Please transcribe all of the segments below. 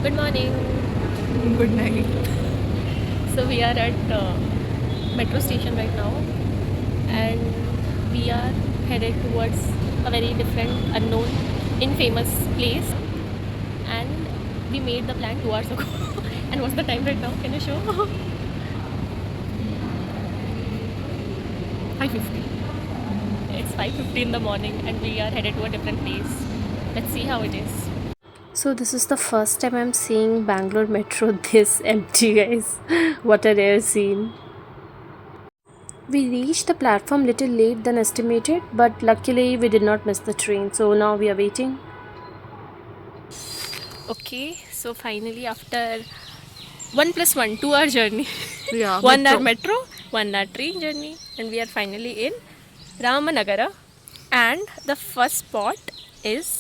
Good morning. Good night. So we are at metro station right now, and we are headed towards a very different, unknown, infamous place. And we made the plan 2 hours ago. And what's the time right now? Can you show? 5:50. It's 5:50 in the morning, and we are headed to a different place. Let's see how it is. So this is the first time I'm seeing Bangalore Metro this empty, guys. What a rare scene. We reached the platform little late than estimated, but luckily we did not miss the train. So now we are waiting. Okay, so finally after 1 plus 1, 2 hour journey, Yeah, 1 hour metro. metro, 1 hour train journey, and we are finally in Ramanagara. And the first spot is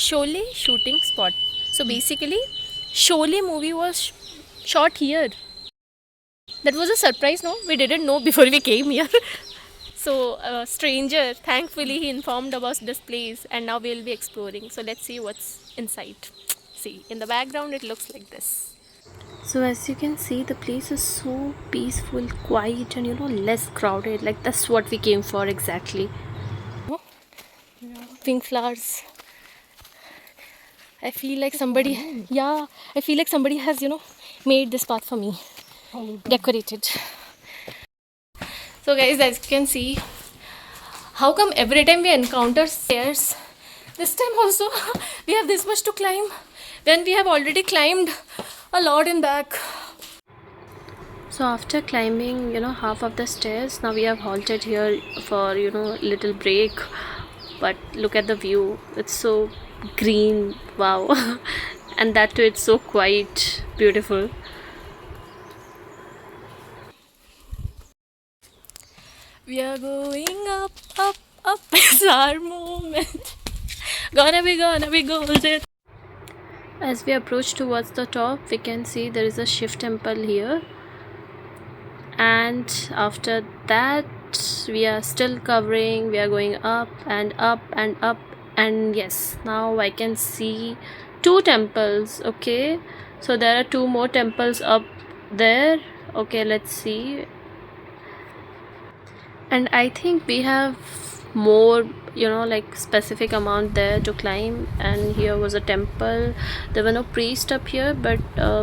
Sholay shooting spot. So basically, Sholay movie was shot here. That was a surprise, no? We didn't know before we came here. So a stranger, thankfully, he informed about this place, and now we'll be exploring. So let's see what's inside. See, in the background, it looks like this. So as you can see, the place is so peaceful, quiet, and less crowded. Like that's what we came for exactly. Pink flowers. I feel like somebody, yeah, I feel like somebody has, made this path for me, decorated. So guys, as you can see, how come every time we encounter stairs, this time also we have this much to climb when we have already climbed a lot in back. So after climbing, half of the stairs, now we have halted here for, little break. But look at the view. It's so green. Wow. And that too, it's so quiet. Beautiful. We are going up, up, up. It's our moment. Gonna be golden. As we approach towards the top, we can see there is a Shiv temple here. And after that, we are still covering. We are going up and up and up. And yes, now I can see 2 temples. Okay, so there are 2 more temples up there. Okay, let's see. And I think we have more, like specific amount there to climb. And here was a temple. There were no priests up here, but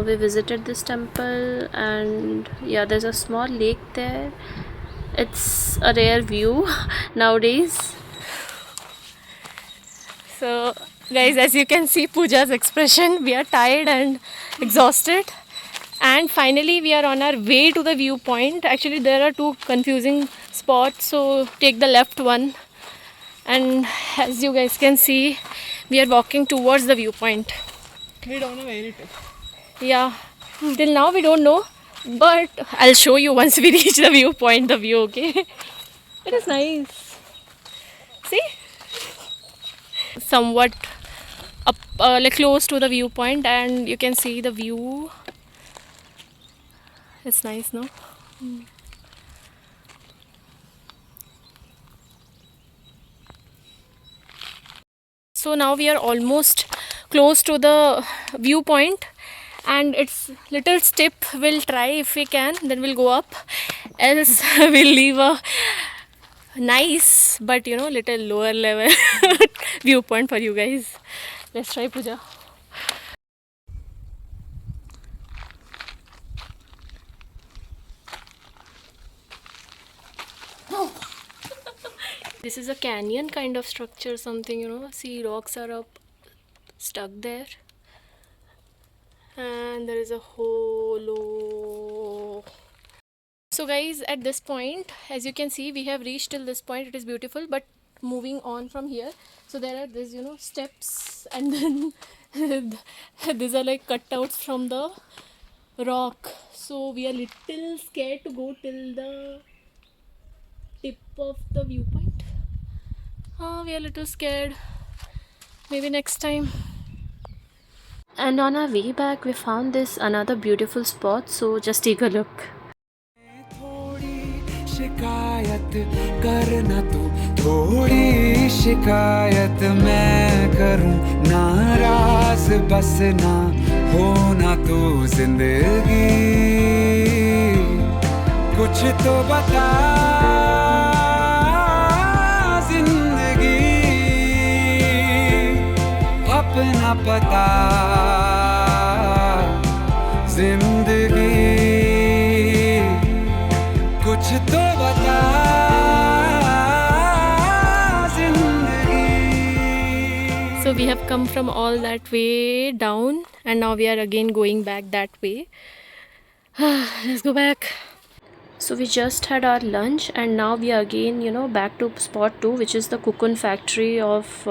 we visited this temple. And yeah, there's a small lake there. It's a rare view nowadays. So guys, as you can see Pooja's expression, we are tired and exhausted. And finally we are on our way to the viewpoint. Actually there are 2 confusing spots, so take the left one. And as you guys can see, we are walking towards the viewpoint. We don't know where it is. Yeah, till now we don't know, but I'll show you once we reach the viewpoint, the view. Okay, it is nice. See, somewhat up, like close to the viewpoint, and you can see the view. It's nice, no? So now we are almost close to the viewpoint, and it's little step. We'll try if we can, then we'll go up. Else we'll leave a nice but little lower level viewpoint for you guys. Let's try, Pooja. This is a canyon kind of structure, something, see, rocks are up stuck there, and there is a hole. So guys, at this point, as you can see, we have reached till this point. It is beautiful, but moving on from here, so there are these steps, and then these are like cutouts from the rock. So we are little scared to go till the tip of the viewpoint. We are little scared. Maybe next time. And on our way back, we found this another beautiful spot. So just take a look. शिकायत करना तू थोड़ी शिकायत मैं करूं नाराज बस ना हो ना तू जिंदगी कुछ तो बता जिंदगी अपना पता जिंदगी कुछ तो बता So we have come from all that way down and now we are again going back that way. Let's go back. So we just had our lunch and now we are again, back to spot 2, which is the cocoon factory of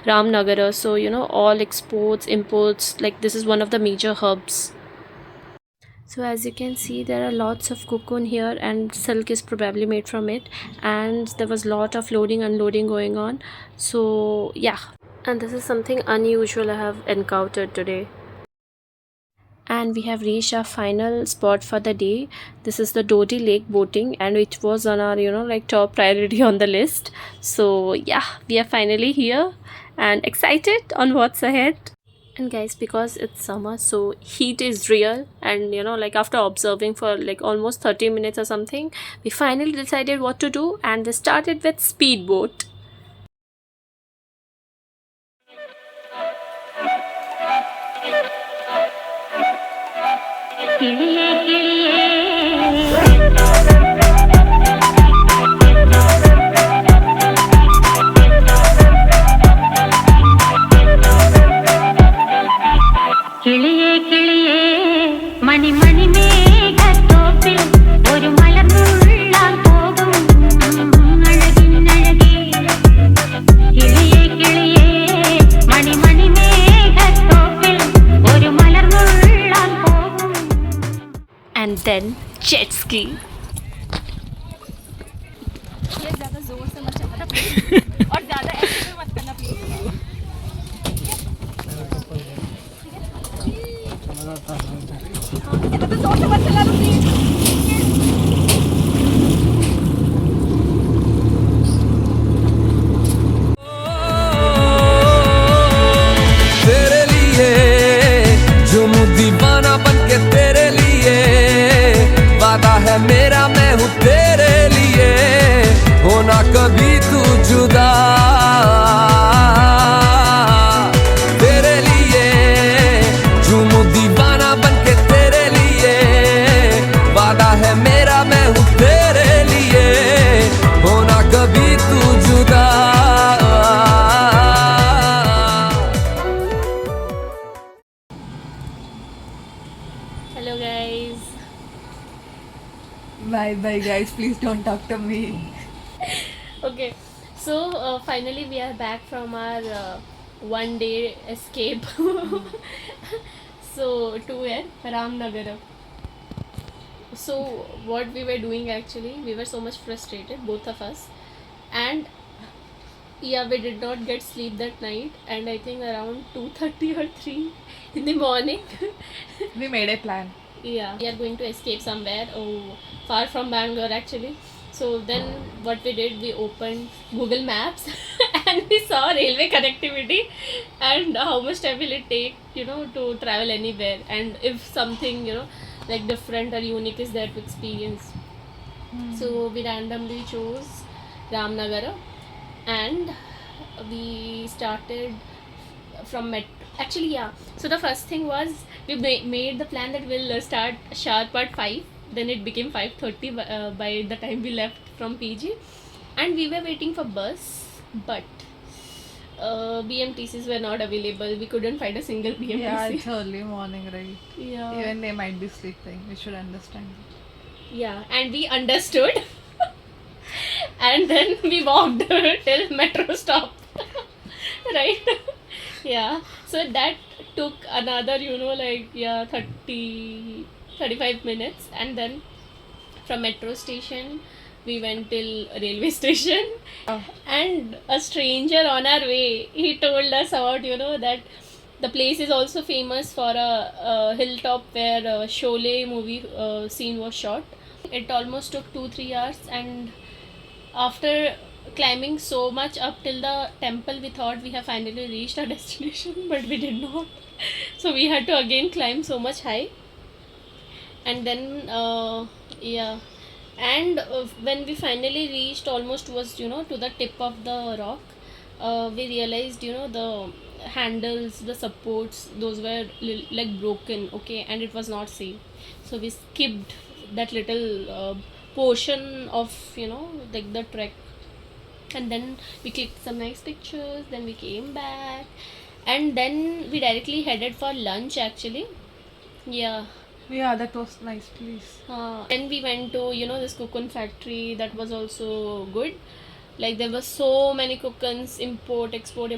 Ramnagara. So, all exports, imports, like this is one of the major hubs. So as you can see, there are lots of cocoon here and silk is probably made from it, and there was lot of loading unloading going on. So yeah, and this is something unusual I have encountered today. And we have reached our final spot for the day. This is the Dodi Lake boating and it was on our like top priority on the list. So yeah, we are finally here and excited on what's ahead. And guys, because it's summer, so heat is real, and like after observing for like almost 30 minutes or something, we finally decided what to do and we started with speedboat. കിളിയേ കിളിയേ മണിമണി മേഘത്തോപ്പിൽ ഒരു മലർന്നുള്ളാൻ പോകും അഴകിനഴകേ കിളിയേ കിളിയേ മണിമണി മേഘത്തോപ്പിൽ ഒരു മലർന്നുള്ളാൻ പോകും. And then jet ski. ज़्यादा जोर से मत चलाना प्लीज और ज़्यादा ऐसे भी मत करना प्लीज. तो जोर से मत चलाना प्लीज. तेरे लिए झूमू दीवाना बनके तेरे लिए वादा है मेरा मैं हूँ तेरे लिए होना कभी तू जुदा तेरे लिए झूमू दीवाना बनके तेरे लिए वादा है मेरा मैं हूँ तेरे लिए होना कभी तू जुदा Hello guys. Bye bye guys, please don't talk to me. Okay, so finally we are back from our one day escape. So to where? Ramnagara. So what we were doing actually, we were so much frustrated, both of us, and yeah, we did not get sleep that night, and I think around 2:30 or 3 in the morning. We made a plan. Yeah, we are going to escape somewhere far from Bangalore actually. So then what we did, we opened Google Maps and we saw railway connectivity and how much time will it take, to travel anywhere, and if something, like different or unique is there to experience. So we randomly chose Ramnagara and we started from Metro. Actually, yeah. So the first thing was we made the plan that we'll start sharp at 5. Then it became 5:30 by the time we left from PG, and we were waiting for bus, but BMTCs were not available. We couldn't find a single BMTC. Yeah, it's early morning, right? Yeah. Even they might be sleeping. We should understand. Yeah, and we understood. And then we walked till metro stop. Right? Yeah. So that took another, 35 minutes. And then from metro station, we went till railway station. Oh. And a stranger on our way, he told us about, that the place is also famous for a hilltop where a Sholay movie scene was shot. It almost took 2-3 hours, and after climbing so much up till the temple, we thought we have finally reached our destination, but we did not. So we had to again climb so much high. And then yeah, and when we finally reached almost was to the tip of the rock, we realized the handles, the supports, those were like broken, okay, and it was not safe. So we skipped that little portion of like the trek. And then we clicked some nice pictures, then we came back, and then we directly headed for lunch actually. Yeah. Yeah, that was nice place. Then we went to this cocoon factory, that was also good. Like there were so many cocoons, import export,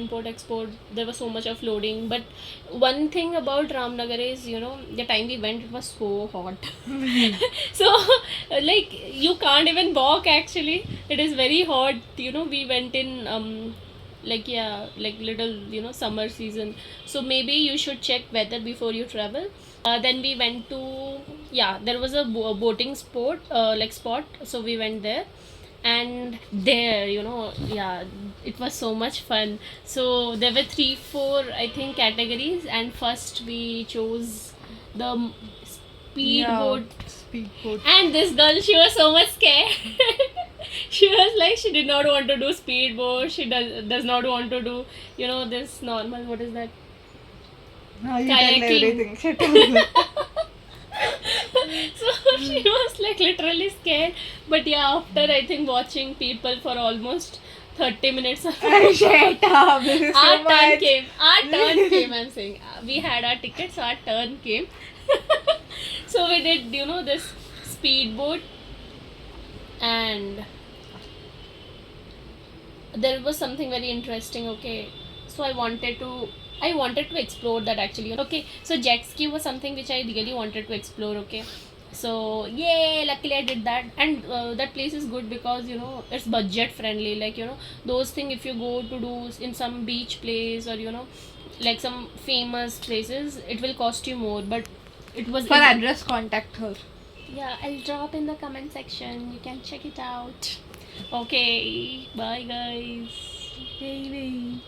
there was so much of loading. But one thing about Ramnagar is the time we went, it was so hot. So like you can't even walk actually, it is very hot. We went in like like little summer season, so maybe you should check weather before you travel. Then we went to, there was a boating sport like spot, so we went there. And there it was so much fun. So there were 3-4 I think categories, and first we chose the speedboat. Speedboat. And this girl, she was so much scared. She was like, she did not want to do speedboat, she does not want to do this normal, what is that, Now you tell kayaking. everything. Shut up. So she was like literally scared. But after I think watching people for almost 30 minutes, Shut up. This is so our turn much. came. Our turn came, I'm saying. We had our tickets, so our turn came. So we did, this speedboat. And there was something very interesting, okay. So I wanted to explore that actually. Okay, so jet ski was something which I really wanted to explore, okay. So yay, luckily I did that. And that place is good because it's budget friendly. Like those things, if you go to do in some beach place or like some famous places, it will cost you more. But it was For address, contact her. yeah, I'll drop in the comment section, you can check it out. Okay, bye guys. Baby.